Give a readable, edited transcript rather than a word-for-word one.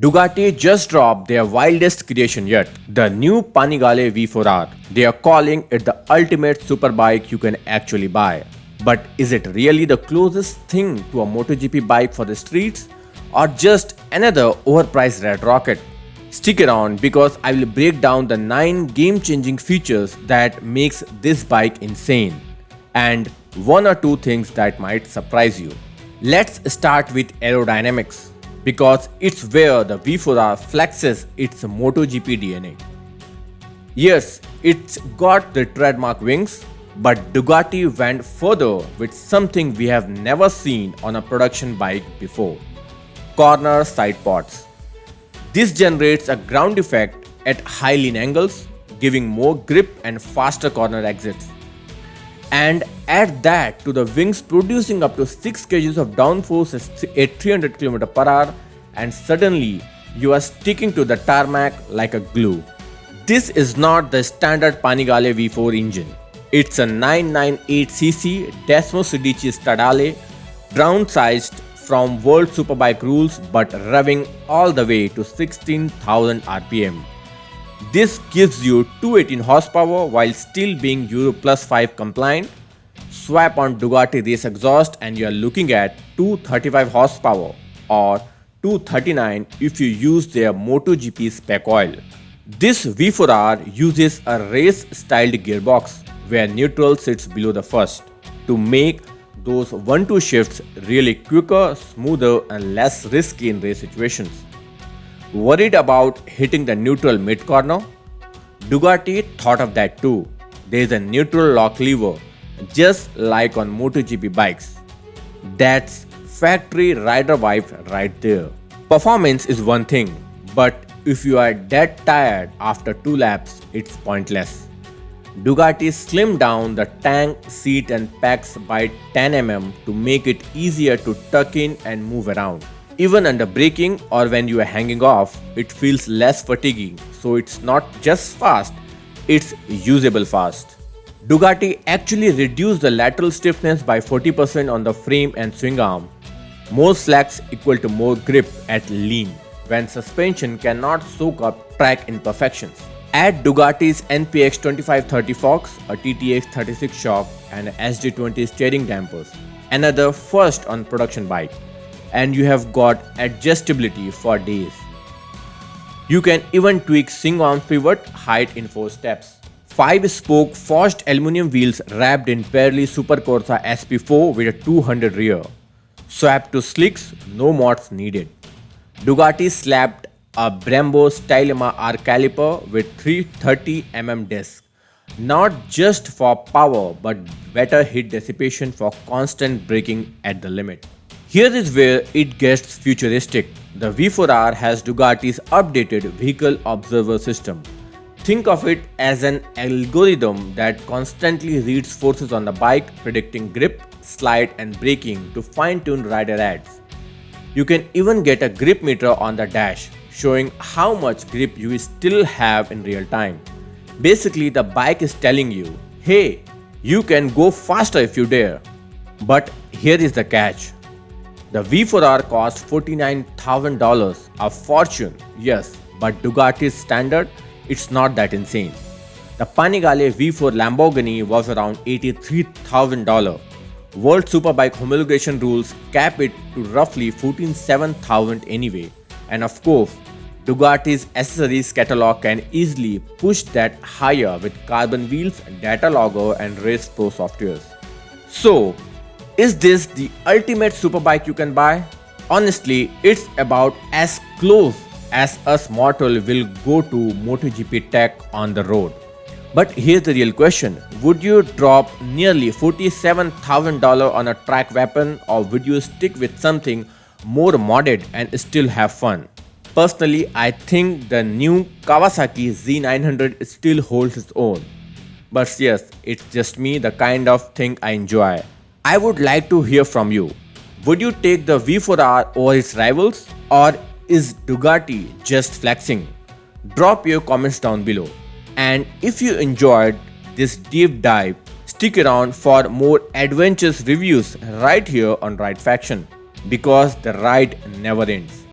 Ducati just dropped their wildest creation yet, the new Panigale V4R. They are calling it the ultimate superbike you can actually buy. But is it really the closest thing to a MotoGP bike for the streets, or just another overpriced red rocket? Stick around because I will break down the 9 game-changing features that makes this bike insane, and 1 or 2 things that might surprise you. Let's start with aerodynamics, because it's where the V4R flexes its MotoGP DNA. Yes, it's got the trademark wings, but Ducati went further with something we have never seen on a production bike before: corner side pods. This generates a ground effect at high lean angles, giving more grip and faster corner exits. And add that to the wings producing up to 6 kg of downforce at 300 km/h, and suddenly you are sticking to the tarmac like a glue. This is not the standard Panigale V4 engine. It's a 998cc Desmosedici Stradale, downsized from World Superbike rules but revving all the way to 16,000 rpm. This gives you 218 horsepower while still being Euro Plus 5 compliant. Swap on Ducati race exhaust and you are looking at 235 horsepower, or 239 if you use their MotoGP spec oil. This V4R uses a race-styled gearbox where neutral sits below the first to make those 1-2 shifts really quicker, smoother and less risky in race situations. Worried about hitting the neutral mid-corner? Ducati thought of that too. There is a neutral lock lever, just like on MotoGP bikes. That's factory rider vibe right there. Performance is one thing, but if you are dead tired after 2 laps, it's pointless. Ducati slimmed down the tank, seat and packs by 10 mm to make it easier to tuck in and move around. Even under braking or when you are hanging off, it feels less fatiguing, so it's not just fast, it's usable fast. Ducati actually reduced the lateral stiffness by 40% on the frame and swing arm. More slacks equal to more grip at lean, when suspension cannot soak up track imperfections. Add Ducati's NPX 2530 forks, a TTX 36 shock and SD20 steering dampers, another first on production bike, and you have got adjustability for days. You can even tweak swing arm pivot height in 4 steps. 5-spoke forged aluminum wheels wrapped in Pirelli Supercorsa SP4 with a 200 rear. Swap to slicks, no mods needed. Ducati slapped a Brembo Stylema R caliper with 330mm disc, not just for power but better heat dissipation for constant braking at the limit. Here is where it gets futuristic. The V4R has Ducati's updated vehicle observer system. Think of it as an algorithm that constantly reads forces on the bike, predicting grip, slide and braking to fine-tune rider adds. You can even get a grip meter on the dash, showing how much grip you still have in real time. Basically, the bike is telling you, hey, you can go faster if you dare. But here is the catch. The V4R costs $49,000, a fortune, yes, but Ducati's standard, it's not that insane. The Panigale V4 Lamborghini was around $83,000. World Superbike homologation rules cap it to roughly $47,000 anyway. And of course, Ducati's accessories catalog can easily push that higher with carbon wheels, data logger and Race Pro softwares. So, is this the ultimate superbike you can buy? Honestly, it's about as close as us mortal will go to MotoGP tech on the road. But here's the real question. Would you drop nearly $47,000 on a track weapon, or would you stick with something more modded and still have fun? Personally, I think the new Kawasaki Z900 still holds its own. But yes, it's just me, the kind of thing I enjoy. I would like to hear from you. Would you take the V4R over its rivals, or is Ducati just flexing? Drop your comments down below. And if you enjoyed this deep dive, stick around for more adventurous reviews right here on Ride Faction, because the ride never ends.